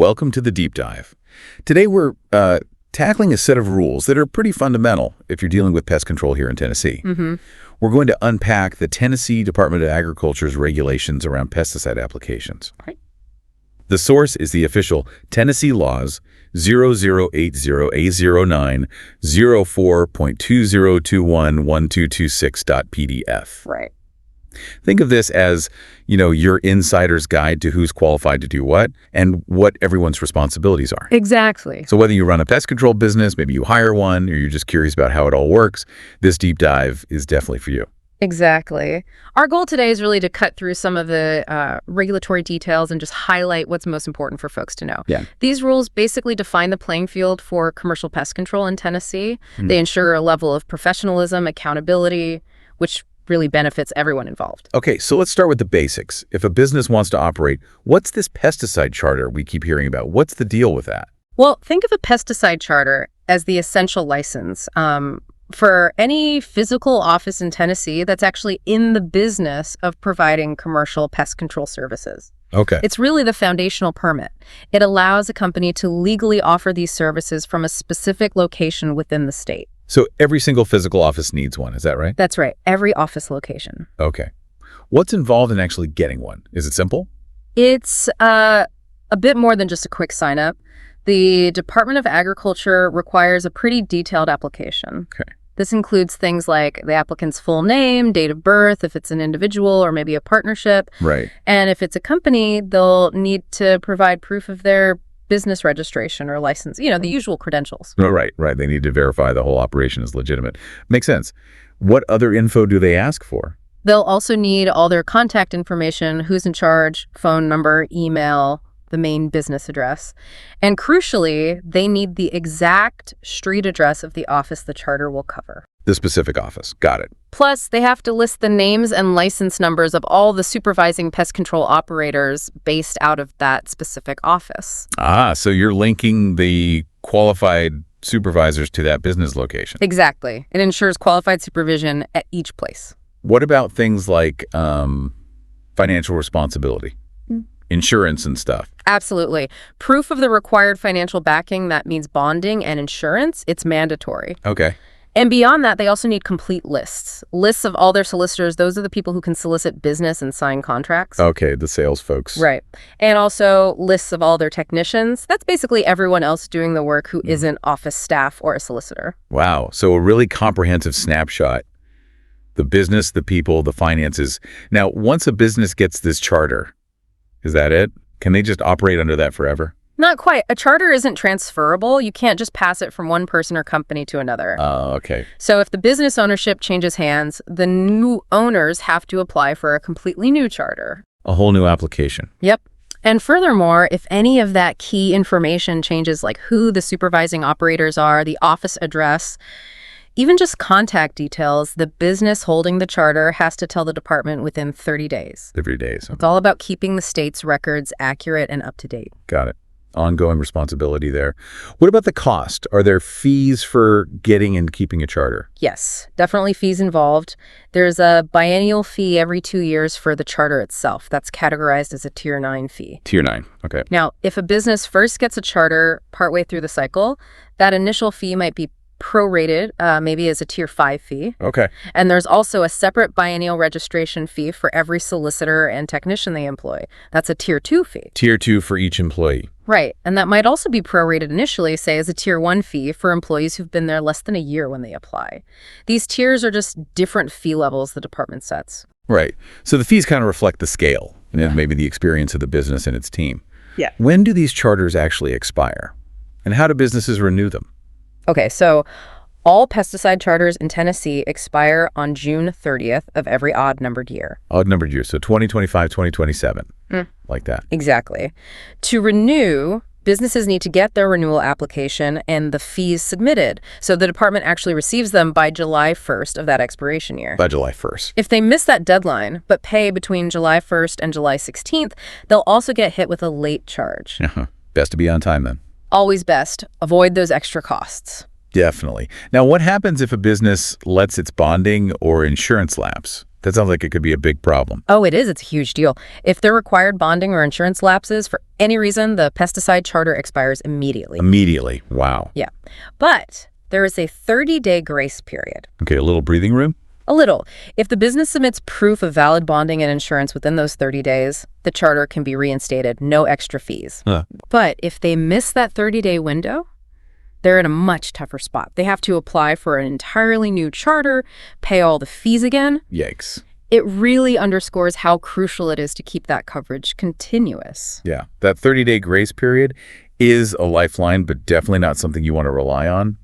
welcome to the Deep Dive. Today we're tackling a set of rules that are pretty fundamental if you're dealing with pest control here in Tennessee. We're going to unpack the Tennessee Department of Agriculture's regulations around pesticide applications. Right. The source is the official Tennessee Laws 0080A09 04.20211226.pdf. Right. Think of this as, your insider's guide to who's qualified to do what and what everyone's responsibilities are. Exactly. So whether you run a pest control business, maybe you hire one, or you're just curious about how it all works, this deep dive is definitely for you. Exactly. Our goal today is really to cut through some of the regulatory details and just highlight what's most important for folks to know. Yeah. These rules basically define the playing field for commercial pest control in Tennessee. They ensure a level of professionalism, accountability, which really benefits everyone involved. Okay, so let's start with the basics. If a business wants to operate, what's this pesticide charter we keep hearing about? What's the deal with that? Well, think of a pesticide charter as the essential license for any physical office in Tennessee that's actually in the business of providing commercial pest control services. Okay. It's really the foundational permit. It allows a company to legally offer these services from a specific location within the state. So every single physical office needs one, is that right? That's right. Every office location. Okay. What's involved in actually getting one? Is it simple? It's a bit more than just a quick sign up. The Department of Agriculture requires a pretty detailed application. Okay. This includes things like the applicant's full name, date of birth, if it's an individual or maybe a partnership. Right. And if it's a company, they'll need to provide proof of their business registration or license, the usual credentials. Right. They need to verify the whole operation is legitimate. Makes sense. What other info do they ask for? They'll also need all their contact information, who's in charge, phone number, email, the main business address. And crucially, they need the exact street address of the office the charter will cover. The specific office. Got it. Plus, they have to list the names and license numbers of all the supervising pest control operators based out of that specific office. So you're linking the qualified supervisors to that business location. Exactly. It ensures qualified supervision at each place. What about things like financial responsibility, insurance and stuff? Absolutely. Proof of the required financial backing, that means bonding and insurance, it's mandatory. Okay. And beyond that, they also need complete lists. Lists of all their solicitors. Those are the people who can solicit business and sign contracts. Okay, the sales folks. Right. And also lists of all their technicians. That's basically everyone else doing the work who isn't office staff or a solicitor. Wow. So a really comprehensive snapshot. The business, the people, the finances. Now, once a business gets this charter, is that it? Can they just operate under that forever? Not quite. A charter isn't transferable. You can't just pass it from one person or company to another. Oh, okay. So if the business ownership changes hands, the new owners have to apply for a completely new charter. A whole new application. Yep. And furthermore, if any of that key information changes, like who the supervising operators are, the office address, even just contact details, the business holding the charter has to tell the department within 30 days. 30 days. It's all about keeping the state's records accurate and up to date. Got it. Ongoing responsibility there. What about the cost? Are there fees for getting and keeping a charter? Yes, definitely fees involved. There's a biennial fee every 2 years for the charter itself. That's categorized as a Tier 9 fee. Tier 9. Okay. Now, if a business first gets a charter partway through the cycle, that initial fee might be prorated, maybe as a Tier 5 fee. Okay. And there's also a separate biennial registration fee for every solicitor and technician they employ. That's a Tier 2 fee. Tier 2 for each employee. Right. And that might also be prorated initially, say, as a Tier 1 fee for employees who've been there less than a year when they apply. These tiers are just different fee levels the department sets. Right. So the fees kind of reflect the scale and maybe the experience of the business and its team. Yeah. When do these charters actually expire? And how do businesses renew them? Okay, so all pesticide charters in Tennessee expire on June 30th of every odd-numbered year. Odd-numbered years, so 2025, 2027, like that. Exactly. To renew, businesses need to get their renewal application and the fees submitted, so the department actually receives them by July 1st of that expiration year. By July 1st. If they miss that deadline, but pay between July 1st and July 16th, they'll also get hit with a late charge. Best to be on time then. Always best. Avoid those extra costs. Definitely. Now, what happens if a business lets its bonding or insurance lapse? That sounds like it could be a big problem. Oh, it is. It's a huge deal. If there required bonding or insurance lapses for any reason, the pesticide charter expires immediately. Immediately. Wow. Yeah. But there is a 30-day grace period. Okay, a little breathing room? A little. If the business submits proof of valid bonding and insurance within those 30 days, the charter can be reinstated, no extra fees. But if they miss that 30-day window, they're in a much tougher spot. They have to apply for an entirely new charter, pay all the fees again. Yikes. It really underscores how crucial it is to keep that coverage continuous. Yeah, that 30-day grace period is a lifeline, but definitely not something you want to rely on.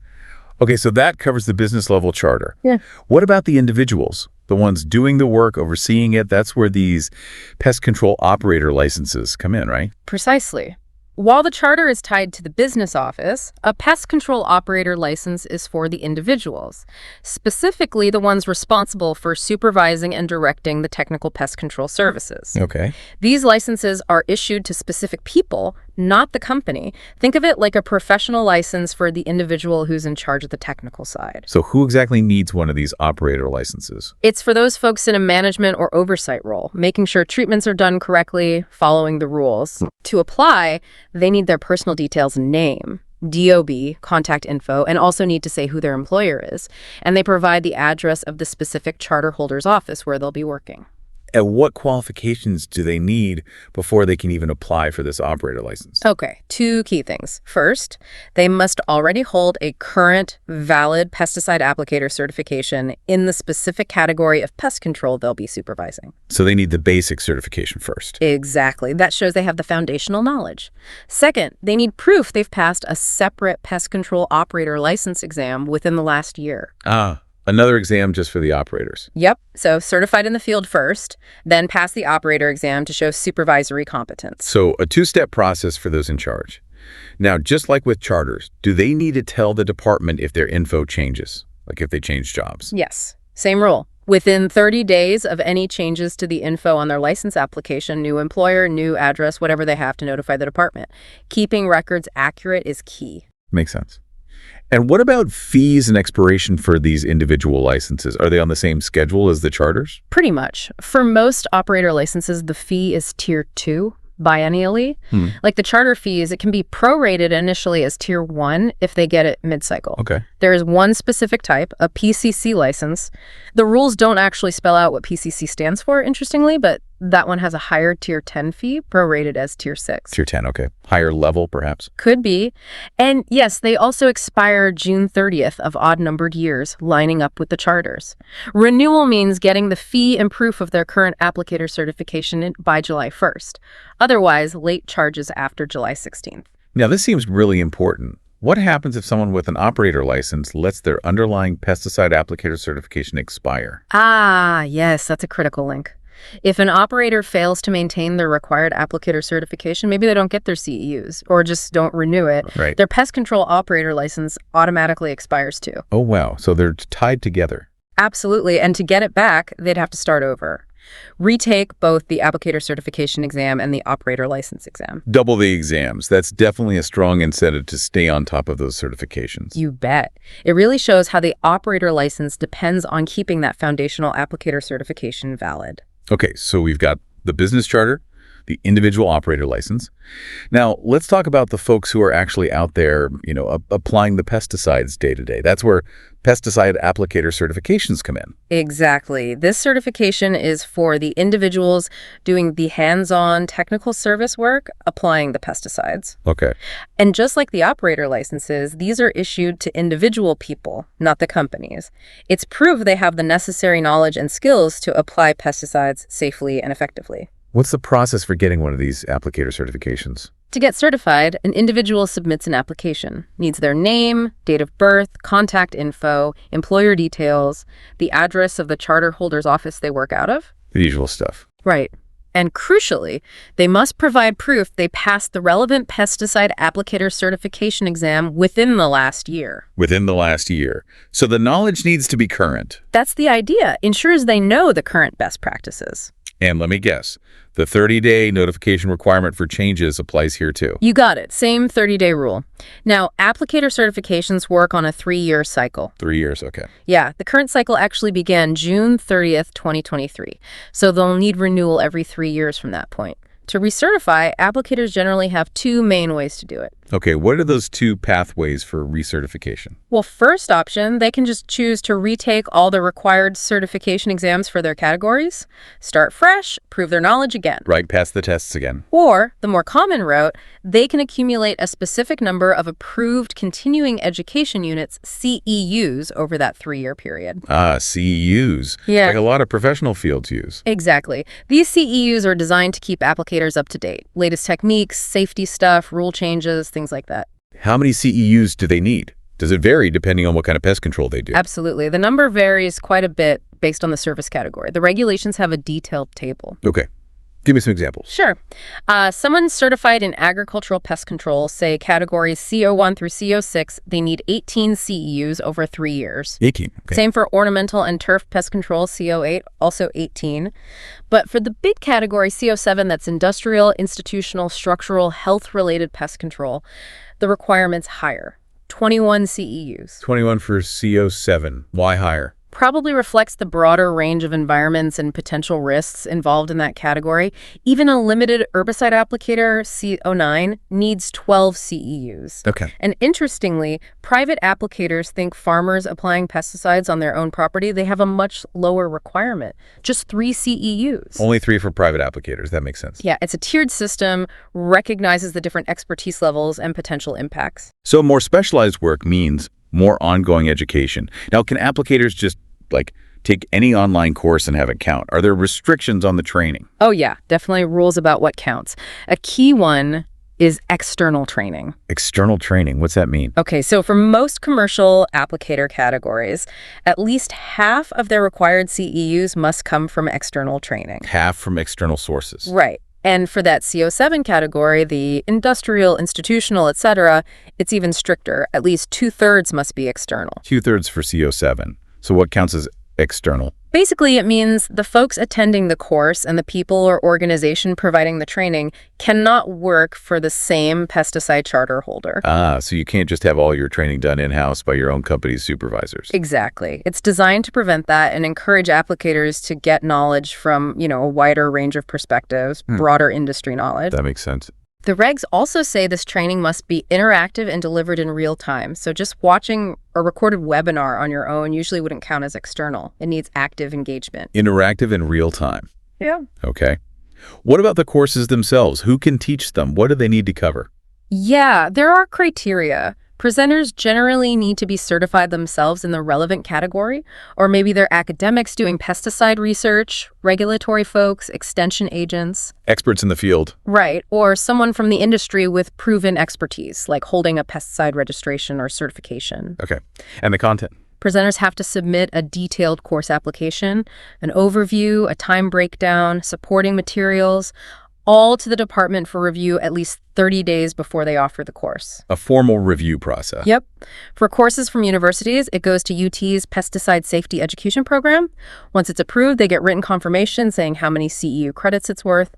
Okay, so that covers the business level charter. Yeah. What about the individuals? The ones doing the work, overseeing it? That's where these pest control operator licenses come in, right? Precisely. While the charter is tied to the business office, a pest control operator license is for the individuals, specifically the ones responsible for supervising and directing the technical pest control services. Okay. These licenses are issued to specific people, not the company. Think of it like a professional license for the individual who's in charge of the technical side. So who exactly needs one of these operator licenses? It's for those folks in a management or oversight role, making sure treatments are done correctly, following the rules. To apply, they need their personal details, name, DOB, contact info, and also need to say who their employer is. And they provide the address of the specific charter holder's office where they'll be working. And what qualifications do they need before they can even apply for this operator license? Okay, two key things. First, they must already hold a current, valid pesticide applicator certification in the specific category of pest control they'll be supervising. So they need the basic certification first. Exactly. That shows they have the foundational knowledge. Second, they need proof they've passed a separate pest control operator license exam within the last year. Another exam just for the operators. Yep. So certified in the field first, then pass the operator exam to show supervisory competence. So a two-step process for those in charge. Now, just like with charters, do they need to tell the department if their info changes, like if they change jobs? Yes. Same rule. Within 30 days of any changes to the info on their license application, new employer, new address, whatever they have to notify the department. Keeping records accurate is key. Makes sense. And what about fees and expiration for these individual licenses? Are they on the same schedule as the charters? Pretty much. For most operator licenses, the fee is Tier 2 biennially. Like the charter fees, it can be prorated initially as Tier 1 if they get it mid-cycle. Okay. There is one specific type, a PCC license. The rules don't actually spell out what PCC stands for, interestingly, but that one has a higher Tier 10 fee, prorated as Tier 6. Tier 10, okay. Higher level, perhaps? Could be. And yes, they also expire June 30th of odd-numbered years, lining up with the charters. Renewal means getting the fee and proof of their current applicator certification by July 1st. Otherwise, late charges after July 16th. Now, this seems really important. What happens if someone with an operator license lets their underlying pesticide applicator certification expire? Yes, that's a critical link. If an operator fails to maintain their required applicator certification, maybe they don't get their CEUs or just don't renew it, Right. their pest control operator license automatically expires too. Oh, wow. So they're tied together. Absolutely. And to get it back, they'd have to start over. Retake both the applicator certification exam and the operator license exam. Double the exams. That's definitely a strong incentive to stay on top of those certifications. You bet. It really shows how the operator license depends on keeping that foundational applicator certification valid. Okay, so we've got the business charter, the individual operator license. Now, let's talk about the folks who are actually out there, applying the pesticides day to day. That's where pesticide applicator certifications come in. Exactly. This certification is for the individuals doing the hands-on technical service work applying the pesticides. Okay. And just like the operator licenses, these are issued to individual people, not the companies. It's proof they have the necessary knowledge and skills to apply pesticides safely and effectively. What's the process for getting one of these applicator certifications? To get certified, an individual submits an application. Needs their name, date of birth, contact info, employer details, the address of the charter holder's office they work out of. The usual stuff. Right. And crucially, they must provide proof they passed the relevant pesticide applicator certification exam within the last year. Within the last year. So the knowledge needs to be current. That's the idea. Ensures they know the current best practices. And let me guess, the 30-day notification requirement for changes applies here too. You got it. Same 30-day rule. Now, applicator certifications work on a 3-year cycle. 3 years, okay. Yeah, the current cycle actually began June 30th, 2023. So they'll need renewal every 3 years from that point. To recertify, applicators generally have 2 main ways to do it. Okay, what are those 2 pathways for recertification? Well, first option, they can just choose to retake all the required certification exams for their categories, start fresh, prove their knowledge again. Right, pass the tests again. Or, the more common route, they can accumulate a specific number of approved continuing education units, CEUs, over that 3-year period. Ah, CEUs. Yeah. Like a lot of professional fields use. Exactly. These CEUs are designed to keep applicators up to date. Latest techniques, safety stuff, rule changes, things like that. How many CEUs do they need? Does it vary depending on what kind of pest control they do? Absolutely. The number varies quite a bit based on the service category. The regulations have a detailed table. Okay. Give me some examples. Sure. Someone certified in agricultural pest control, say categories CO1 through CO6, they need 18 CEUs over 3 years. 18. Okay. Same for ornamental and turf pest control, CO8, also 18. But for the big category, CO7, that's industrial, institutional, structural, health-related pest control, the requirement's higher, 21 CEUs. 21 for CO7. Why higher? Probably reflects the broader range of environments and potential risks involved in that category. Even a limited herbicide applicator, CO9, needs 12 CEUs. Okay. And interestingly, private applicators think farmers applying pesticides on their own property, they have a much lower requirement, just 3 CEUs. Only 3 for private applicators. That makes sense. Yeah, it's a tiered system, recognizes the different expertise levels and potential impacts. So more specialized work means more ongoing education. Now, can applicators just, take any online course and have it count? Are there restrictions on the training? Oh yeah, definitely rules about what counts. A key one is external training. External training, what's that mean? Okay, so for most commercial applicator categories, at least half of their required CEUs must come from external training. Half from external sources. Right. And for that CO7 category, the industrial, institutional, etc., it's even stricter. At least 2/3 must be external. 2/3 for CO7. So what counts as external? Basically, it means the folks attending the course and the people or organization providing the training cannot work for the same pesticide charter holder. Ah, so you can't just have all your training done in-house by your own company's supervisors. Exactly. It's designed to prevent that and encourage applicators to get knowledge from, a wider range of perspectives, broader industry knowledge. That makes sense. The regs also say this training must be interactive and delivered in real time. So just watching a recorded webinar on your own usually wouldn't count as external. It needs active engagement. Interactive in real time. Yeah. Okay. What about the courses themselves? Who can teach them? What do they need to cover? Yeah, there are criteria. Presenters generally need to be certified themselves in the relevant category, or maybe they're academics doing pesticide research, regulatory folks, extension agents. Experts in the field. Right, or someone from the industry with proven expertise, like holding a pesticide registration or certification. Okay. And the content? Presenters have to submit a detailed course application, an overview, a time breakdown, supporting materials, all to the department for review at least 30 days before they offer the course. A formal review process. Yep. For courses from universities, it goes to UT's Pesticide Safety Education Program. Once it's approved, they get written confirmation saying how many CEU credits it's worth,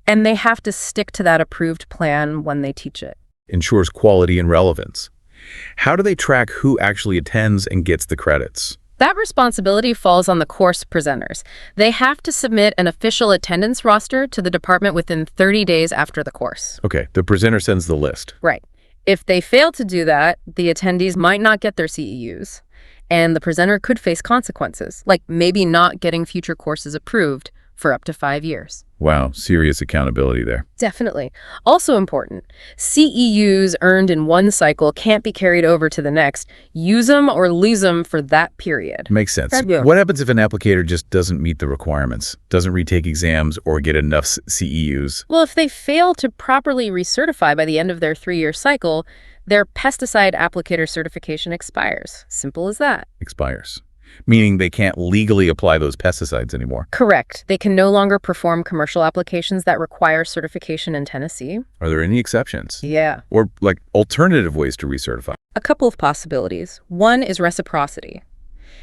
and they have to stick to that approved plan when they teach it. Ensures quality and relevance. How do they track who actually attends and gets the credits? That responsibility falls on the course presenters. They have to submit an official attendance roster to the department within 30 days after the course. Okay, the presenter sends the list. Right. If they fail to do that, the attendees might not get their CEUs, and the presenter could face consequences, like maybe not getting future courses approved for up to 5 years. Wow, serious accountability there. Definitely. Also important, CEUs earned in one cycle can't be carried over to the next. Use them or lose them for that period. Makes sense. Yeah. What happens if an applicator just doesn't meet the requirements, doesn't retake exams or get enough CEUs? Well, if they fail to properly recertify by the end of their 3-year cycle, their pesticide applicator certification expires. Simple as that. Expires. Meaning they can't legally apply those pesticides anymore. Correct. They can no longer perform commercial applications that require certification in Tennessee. Are there any exceptions? Yeah. Or alternative ways to recertify? A couple of possibilities. One is reciprocity.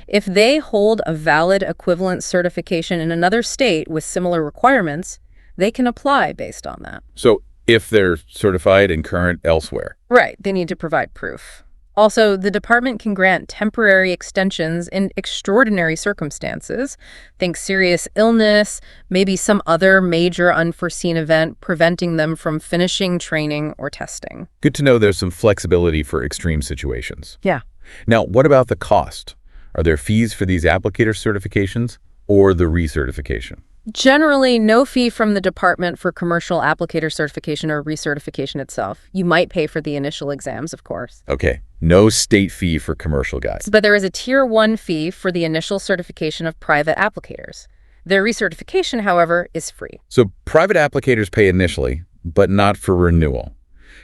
If they hold a valid equivalent certification in another state with similar requirements, they can apply based on that. So if they're certified and current elsewhere. Right, they need to provide proof. Also, the department can grant temporary extensions in extraordinary circumstances. Think serious illness, maybe some other major unforeseen event preventing them from finishing training or testing. Good to know there's some flexibility for extreme situations. Yeah. Now, what about the cost? Are there fees for these applicator certifications or the recertification? Generally, no fee from the department for commercial applicator certification or recertification itself. You might pay for the initial exams, of course. Okay, no state fee for commercial guys. But there is a Tier 1 fee for the initial certification of private applicators. Their recertification, however, is free. So private applicators pay initially, but not for renewal.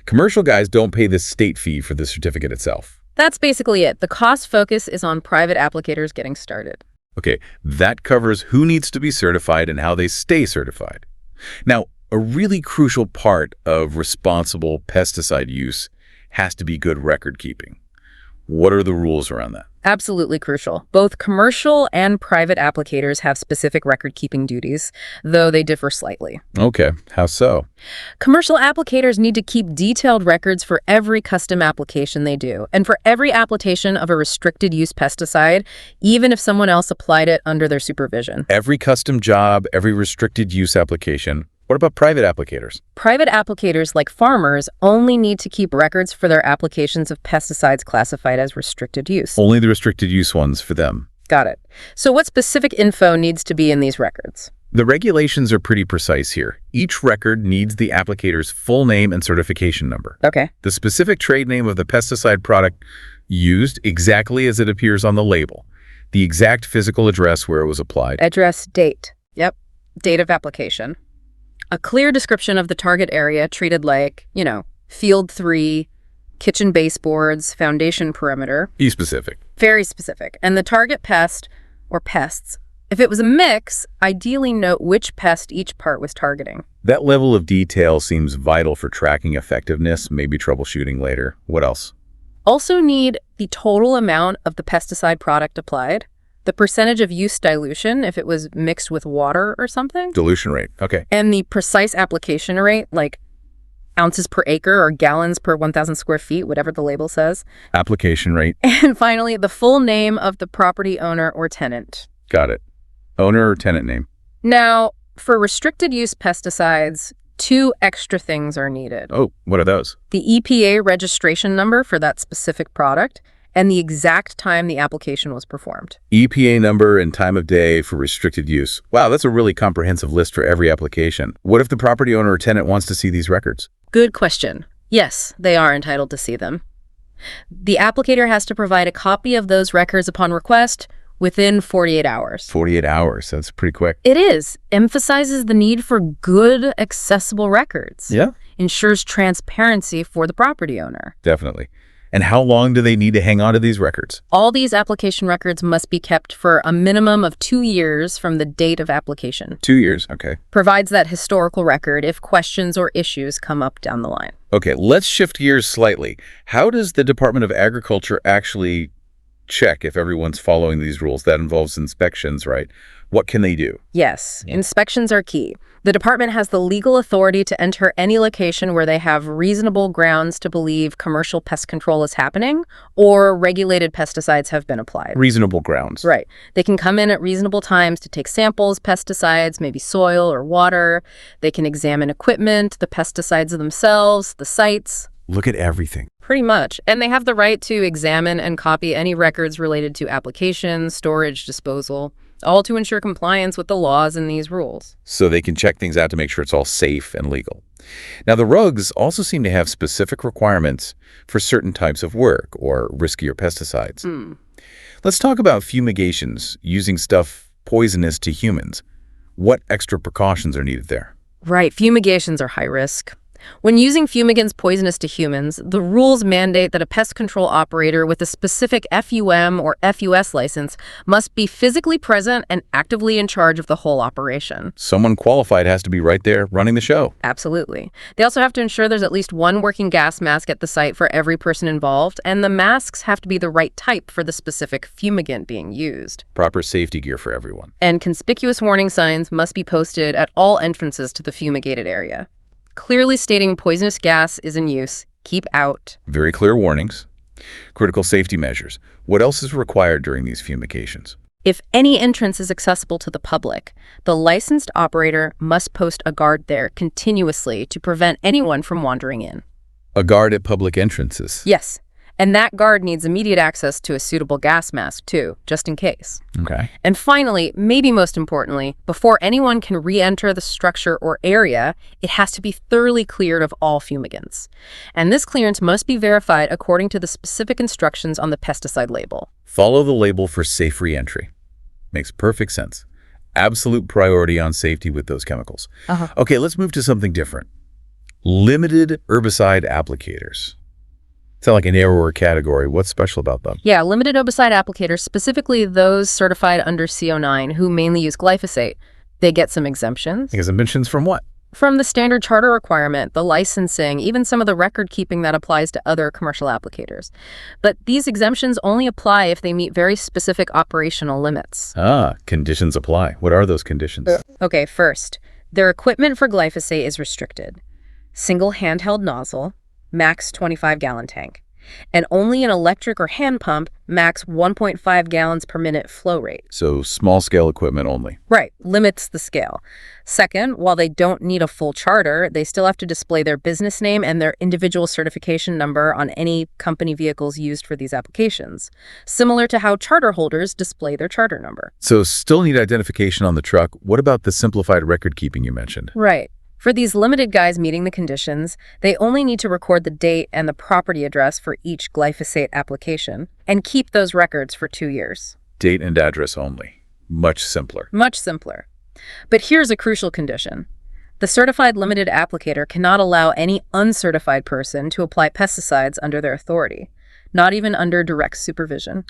Commercial guys don't pay the state fee for the certificate itself. That's basically it. The cost focus is on private applicators getting started. Okay, that covers who needs to be certified and how they stay certified. Now, a really crucial part of responsible pesticide use has to be good record keeping. What are the rules around that? Absolutely crucial. Both commercial and private applicators have specific record-keeping duties, though they differ slightly. Okay, how so? Commercial applicators need to keep detailed records for every custom application they do, and for every application of a restricted use pesticide, even if someone else applied it under their supervision. Every custom job, every restricted use application. What about private applicators? Private applicators, like farmers, only need to keep records for their applications of pesticides classified as restricted use. Only the restricted use ones for them. Got it. So what specific info needs to be in these records? The regulations are pretty precise here. Each record needs the applicator's full name and certification number. Okay. The specific trade name of the pesticide product used exactly as it appears on the label. The exact physical address where it was applied. Address, date. Yep. Date of application. A clear description of the target area treated like, field 3, kitchen baseboards, foundation perimeter. Be specific. Very specific. And the target pest or pests. If it was a mix, ideally note which pest each part was targeting. That level of detail seems vital for tracking effectiveness, maybe troubleshooting later. What else? Also need the total amount of the pesticide product applied, the percentage of use dilution if it was mixed with water or something, Dilution rate. Okay. and the precise application rate, like ounces per acre or gallons per 1,000 square feet, whatever the label says. Application rate. And finally, the full name of the property owner or tenant. Got it. Owner or tenant name. Now, for restricted use pesticides, 2 extra things are needed. Oh, what are those? The EPA registration number for that specific product and the exact time the application was performed. EPA number and time of day for restricted use. Wow, that's a really comprehensive list for every application. What if the property owner or tenant wants to see these records? Good question. Yes, they are entitled to see them. The applicator has to provide a copy of those records upon request within 48 hours. 48 hours. That's pretty quick. It is. Emphasizes the need for good, accessible records. Yeah, Ensures transparency for the property owner. definitely. And how long do they need to hang on to these records? All these application records must be kept for a minimum of 2 years from the date of application. 2 years. Okay. Provides that historical record if questions or issues come up down the line. Okay, let's shift gears slightly. How does the Department of Agriculture actually check if everyone's following these rules? That involves inspections, right? What can they do? Yes, inspections are key. The department has the legal authority to enter any location where they have reasonable grounds to believe commercial pest control is happening or regulated pesticides have been applied. Reasonable grounds. Right. They can come in at reasonable times to take samples, pesticides, maybe soil or water. They can examine equipment, the pesticides themselves, the sites. Look at everything. Pretty much. And they have the right to examine and copy any records related to application, storage, disposal, all to ensure compliance with the laws and these rules. So they can check things out to make sure it's all safe and legal. Now, the RUGs also seem to have specific requirements for certain types of work or riskier pesticides. Let's talk about fumigations, using stuff poisonous to humans. What extra precautions are needed there? Right. Fumigations are high risk. When using fumigants poisonous to humans, the rules mandate that a pest control operator with a specific FUM or FUS license must be physically present and actively in charge of the whole operation. Someone qualified has to be right there running the show. Absolutely. They also have to ensure there's at least one working gas mask at the site for every person involved, and the masks have to be the right type for the specific fumigant being used. Proper safety gear for everyone. And conspicuous warning signs must be posted at all entrances to the fumigated area, clearly stating poisonous gas is in use, keep out. Very clear warnings. Critical safety measures. What else is required during these fumigations? If any entrance is accessible to the public, the licensed operator must post a guard there continuously to prevent anyone from wandering in. A guard at public entrances. Yes, and that guard needs immediate access to a suitable gas mask too, just in case. Okay. And finally, maybe most importantly, before anyone can re-enter the structure or area, it has to be thoroughly cleared of all fumigants. And this clearance must be verified according to the specific instructions on the pesticide label. Follow the label for safe re-entry. Makes perfect sense. Absolute priority on safety with those chemicals. Okay, let's move to something different. Limited herbicide applicators. Sound like a narrower category. What's special about them? Yeah, limited herbicide applicators, specifically those certified under CO9 who mainly use glyphosate, they get some exemptions. Exemptions from what? From the standard charter requirement, the licensing, even some of the record keeping that applies to other commercial applicators. But these exemptions only apply if they meet very specific operational limits. Conditions apply. What are those conditions? Okay, first, their equipment for glyphosate is restricted. Single handheld nozzle, max 25-gallon tank, and only an electric or hand pump, max 1.5 gallons per minute flow rate. So small-scale equipment only. Right, limits the scale. Second, while they don't need a full charter, they still have to display their business name and their individual certification number on any company vehicles used for these applications, similar to how charter holders display their charter number. So still need identification on the truck. What about the simplified record keeping you mentioned? Right. For these limited guys meeting the conditions, they only need to record the date and the property address for each glyphosate application and keep those records for 2 years. Date and address only. Much simpler. Much simpler. But here's a crucial condition. The certified limited applicator cannot allow any uncertified person to apply pesticides under their authority, not even under direct supervision.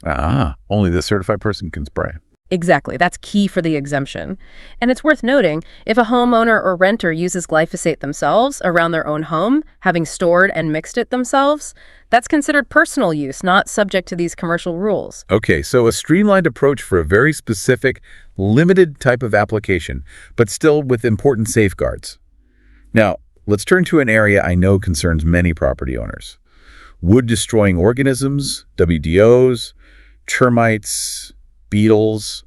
Only the certified person can spray. Exactly. That's key for the exemption. And it's worth noting, if a homeowner or renter uses glyphosate themselves around their own home, having stored and mixed it themselves, that's considered personal use, not subject to these commercial rules. Okay, so a streamlined approach for a very specific, limited type of application, but still with important safeguards. Now, let's turn to an area I know concerns many property owners. Wood-destroying organisms, WDOs, termites, beetles.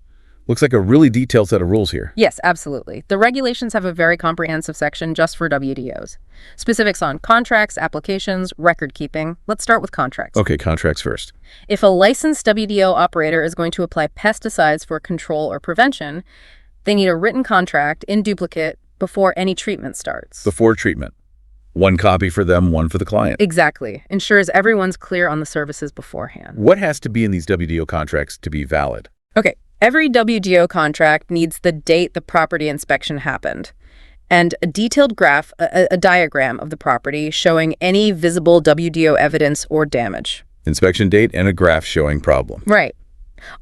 Looks like a really detailed set of rules here. Yes, absolutely. The regulations have a very comprehensive section just for WDOs. Specifics on contracts, applications, record keeping. Let's start with contracts. Okay, contracts first. If a licensed WDO operator is going to apply pesticides for control or prevention, they need a written contract in duplicate before any treatment starts. Before treatment. One copy for them, one for the client. Exactly. Ensures everyone's clear on the services beforehand. What has to be in these WDO contracts to be valid? Okay. Every WDO contract needs the date the property inspection happened and a detailed graph, a diagram of the property showing any visible WDO evidence or damage. Inspection date and a graph showing problem. Right.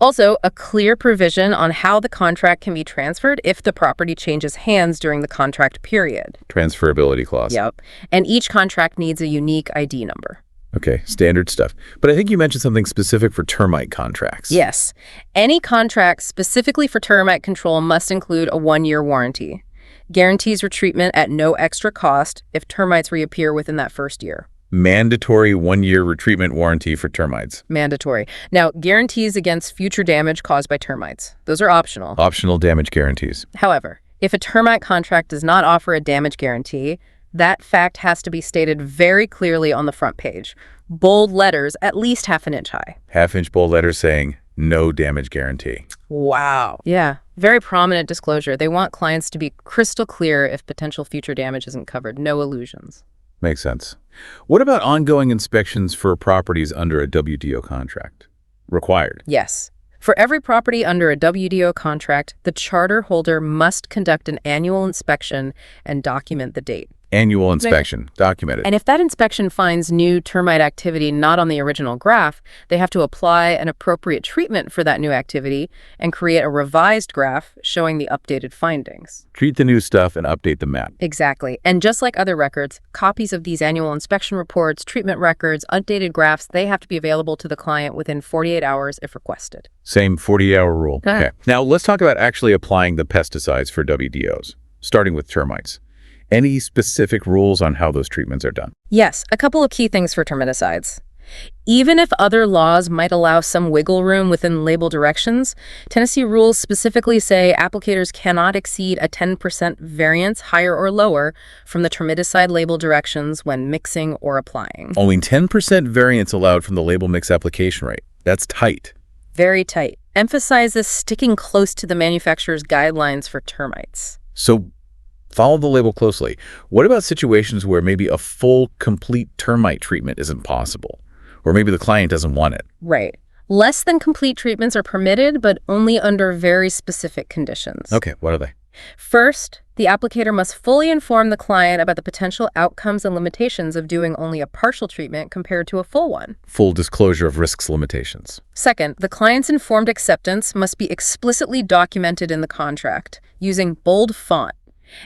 Also, a clear provision on how the contract can be transferred if the property changes hands during the contract period. Transferability clause. Yep. And each contract needs a unique ID number. Okay, standard stuff. But I think you mentioned something specific for termite contracts. Yes. Any contract specifically for termite control must include a 1-year warranty. Guarantees retreatment at no extra cost if termites reappear within that first year. Mandatory 1-year retreatment warranty for termites. Mandatory. Now, guarantees against future damage caused by termites. Those are optional. Optional damage guarantees. However, if a termite contract does not offer a damage guarantee, that fact has to be stated very clearly on the front page. Bold letters, at least 1/2 inch high. 1/2 inch bold letters saying no damage guarantee. Wow. Yeah. Very prominent disclosure. They want clients to be crystal clear if potential future damage isn't covered. No illusions. Makes sense. What about ongoing inspections for properties under a WDO contract? Required. Yes. For every property under a WDO contract, the charter holder must conduct an annual inspection and document the date. Annual inspection, documented. And if that inspection finds new termite activity not on the original graph, they have to apply an appropriate treatment for that new activity and create a revised graph showing the updated findings. Treat the new stuff and update the map. Exactly. And just like other records, copies of these annual inspection reports, treatment records, updated graphs, they have to be available to the client within 48 hours if requested. Same 40-hour rule. Uh-huh. Okay. Now let's talk about actually applying the pesticides for WDOs, starting with termites. Any specific rules on how those treatments are done? Yes, a couple of key things for termiticides. Even if other laws might allow some wiggle room within label directions, Tennessee rules specifically say applicators cannot exceed a 10% variance, higher or lower, from the termiticide label directions when mixing or applying. Only 10% variance allowed from the label mix application rate. That's tight. Very tight. Emphasizes sticking close to the manufacturer's guidelines for termites. So follow the label closely. What about situations where maybe a full, complete termite treatment isn't possible? Or maybe the client doesn't want it? Right. Less than complete treatments are permitted, but only under very specific conditions. Okay, what are they? First, the applicator must fully inform the client about the potential outcomes and limitations of doing only a partial treatment compared to a full one. Full disclosure of risks limitations. Second, the client's informed acceptance must be explicitly documented in the contract using bold font,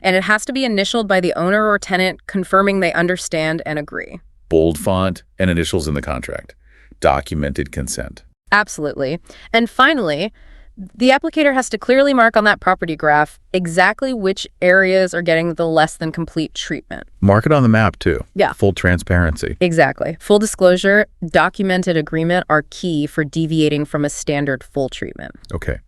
and it has to be initialed by the owner or tenant confirming they understand and agree. Bold font and initials in the contract. Documented consent. Absolutely. And finally, the applicator has to clearly mark on that property graph exactly which areas are getting the less than complete treatment. Mark it on the map, too. Yeah. Full transparency. Exactly. Full disclosure, documented agreement are key for deviating from a standard full treatment. Okay.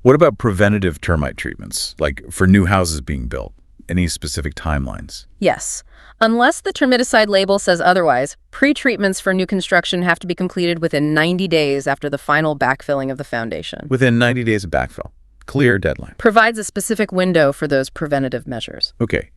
What about preventative termite treatments, like for new houses being built? Any specific timelines? Yes. Unless the termiticide label says otherwise, pre-treatments for new construction have to be completed within 90 days after the final backfilling of the foundation. Within 90 days of backfill. Clear deadline. Provides a specific window for those preventative measures. Okay.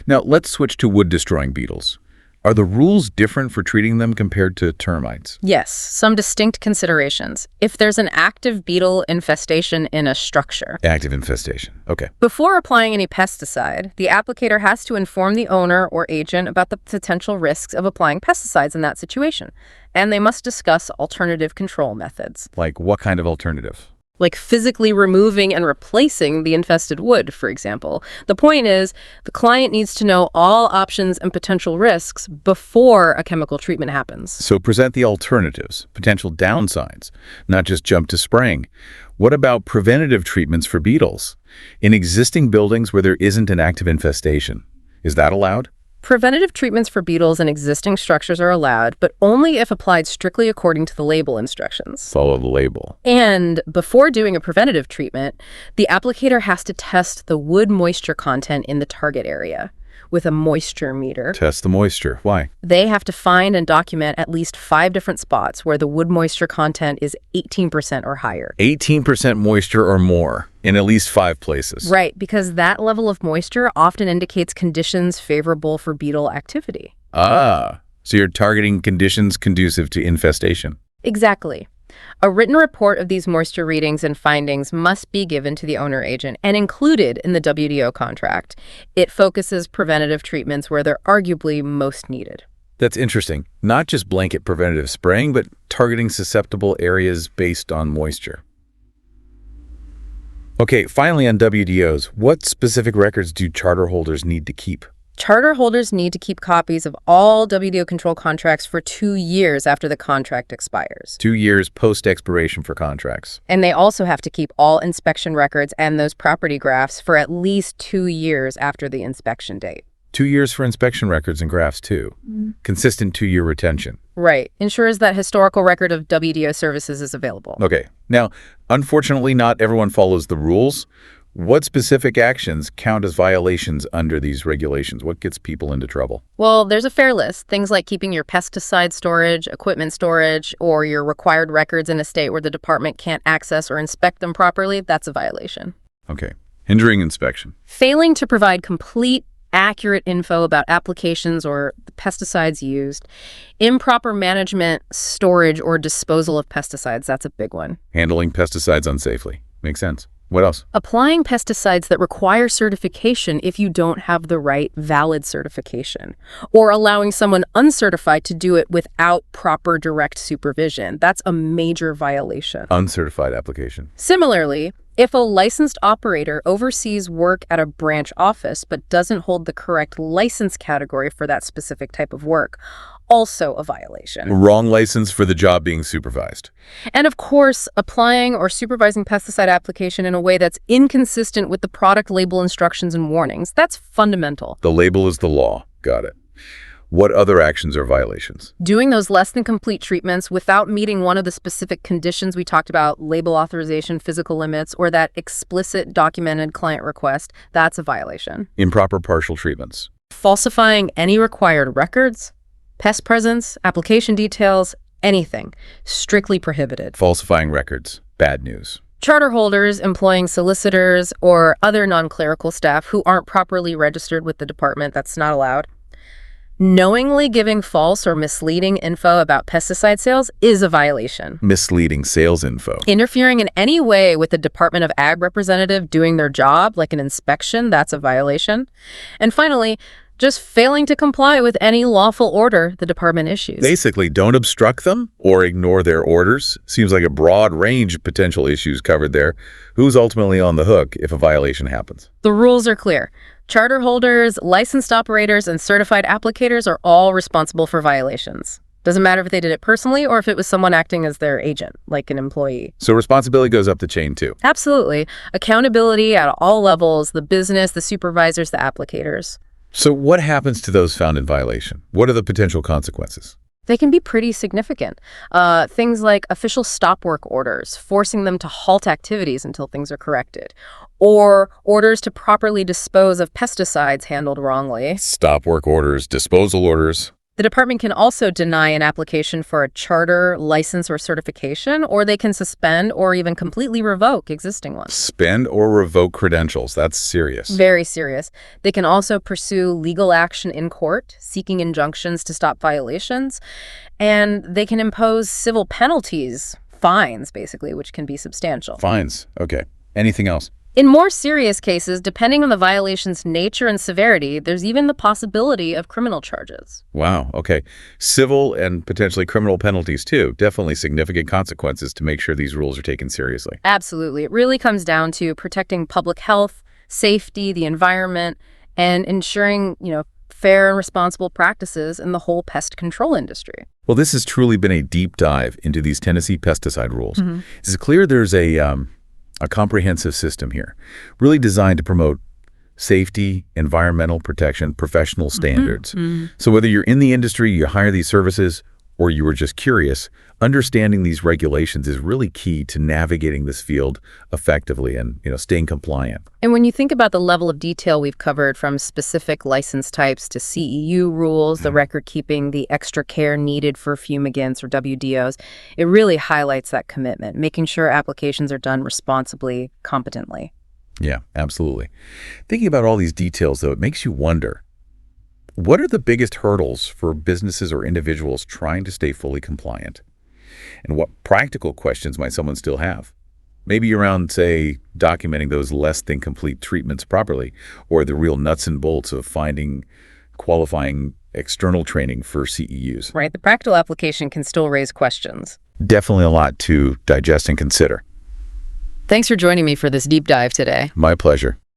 Now let's switch to wood-destroying beetles. Are the rules different for treating them compared to termites? Yes, some distinct considerations. If there's an active beetle infestation in a structure. Active infestation. Okay. Before applying any pesticide, the applicator has to inform the owner or agent about the potential risks of applying pesticides in that situation, and they must discuss alternative control methods. Like what kind of alternative? Like physically removing and replacing the infested wood, for example. The point is, the client needs to know all options and potential risks before a chemical treatment happens. So present the alternatives, potential downsides, not just jump to spraying. What about preventative treatments for beetles? In existing buildings where there isn't an active infestation, is that allowed? Preventative treatments for beetles in existing structures are allowed, but only if applied strictly according to the label instructions. Follow the label. And before doing a preventative treatment, the applicator has to test the wood moisture content in the target area with a moisture meter. Test the moisture. Why? They have to find and document at least 5 different spots where the wood moisture content is 18% or higher. 18% moisture or more in at least 5 places. Right, because that level of moisture often indicates conditions favorable for beetle activity. Ah, so you're targeting conditions conducive to infestation. Exactly. A written report of these moisture readings and findings must be given to the owner agent and included in the WDO contract. It focuses preventative treatments where they're arguably most needed. That's interesting. Not just blanket preventative spraying, but targeting susceptible areas based on moisture. Okay, finally on WDOs, what specific records do charter holders need to keep? Charter holders need to keep copies of all WDO control contracts for 2 years after the contract expires. 2 years post-expiration for contracts. And they also have to keep all inspection records and those property graphs for at least 2 years after the inspection date. 2 years for inspection records and graphs, too. Consistent 2-year retention. Right. Ensures that historical record of WDO services is available. Okay. Now, unfortunately, not everyone follows the rules. What specific actions count as violations under these regulations? What gets people into trouble? Well, there's a fair list. Things like keeping your pesticide storage, equipment storage, or your required records in a state where the department can't access or inspect them properly, that's a violation. Okay. Hindering inspection. Failing to provide complete, accurate info about applications or the pesticides used. Improper management, storage, or disposal of pesticides, that's a big one. Handling pesticides unsafely. Makes sense. What else? Applying pesticides that require certification if you don't have the right valid certification, or allowing someone uncertified to do it without proper direct supervision. That's a major violation. Uncertified application. Similarly, if a licensed operator oversees work at a branch office but doesn't hold the correct license category for that specific type of work, also a violation. Wrong license for the job being supervised. And of course, applying or supervising pesticide application in a way that's inconsistent with the product label instructions and warnings. That's fundamental. The label is the law. Got it. What other actions are violations? Doing those less than complete treatments without meeting one of the specific conditions we talked about, label authorization, physical limits, or that explicit documented client request, that's a violation. Improper partial treatments. Falsifying any required records, pest presence, application details, anything. Strictly prohibited. Falsifying records. Bad news. Charter holders employing solicitors or other non-clerical staff who aren't properly registered with the department, that's not allowed. Knowingly giving false or misleading info about pesticide sales is a violation. Misleading sales info. Interfering in any way with the Department of Ag representative doing their job, like an inspection, that's a violation. And finally, just failing to comply with any lawful order the department issues. Basically, don't obstruct them or ignore their orders. Seems like a broad range of potential issues covered there. Who's ultimately on the hook if a violation happens? The rules are clear. Charter holders, licensed operators, and certified applicators are all responsible for violations. Doesn't matter if they did it personally or if it was someone acting as their agent, like an employee. So responsibility goes up the chain too. Absolutely. Accountability at all levels, the business, the supervisors, the applicators. So what happens to those found in violation? What are the potential consequences? They can be pretty significant. Things like official stop work orders, forcing them to halt activities until things are corrected, or orders to properly dispose of pesticides handled wrongly. Stop work orders, disposal orders. The department can also deny an application for a charter, license, or certification, or they can suspend or even completely revoke existing ones. Suspend or revoke credentials. That's serious. Very serious. They can also pursue legal action in court, seeking injunctions to stop violations, and they can impose civil penalties, fines, basically, which can be substantial. Fines. Okay. Anything else? In more serious cases, depending on the violation's nature and severity, there's even the possibility of criminal charges. Wow. Okay. Civil and potentially criminal penalties too. Definitely significant consequences to make sure these rules are taken seriously. Absolutely. It really comes down to protecting public health, safety, the environment, and ensuring, fair and responsible practices in the whole pest control industry. Well, this has truly been a deep dive into these Tennessee pesticide rules. It's clear there's a comprehensive system here, really designed to promote safety, environmental protection, professional standards. So whether you're in the industry, you hire these services, or you were just curious, understanding these regulations is really key to navigating this field effectively and, staying compliant. And when you think about the level of detail we've covered, from specific license types to CEU rules, the record keeping, the extra care needed for fumigants or WDOs, it really highlights that commitment, making sure applications are done responsibly, competently. Yeah, absolutely. Thinking about all these details, though, it makes you wonder, what are the biggest hurdles for businesses or individuals trying to stay fully compliant? And what practical questions might someone still have? Maybe around, say, documenting those less than complete treatments properly, or the real nuts and bolts of finding qualifying external training for CEUs. Right. The practical application can still raise questions. Definitely a lot to digest and consider. Thanks for joining me for this deep dive today. My pleasure.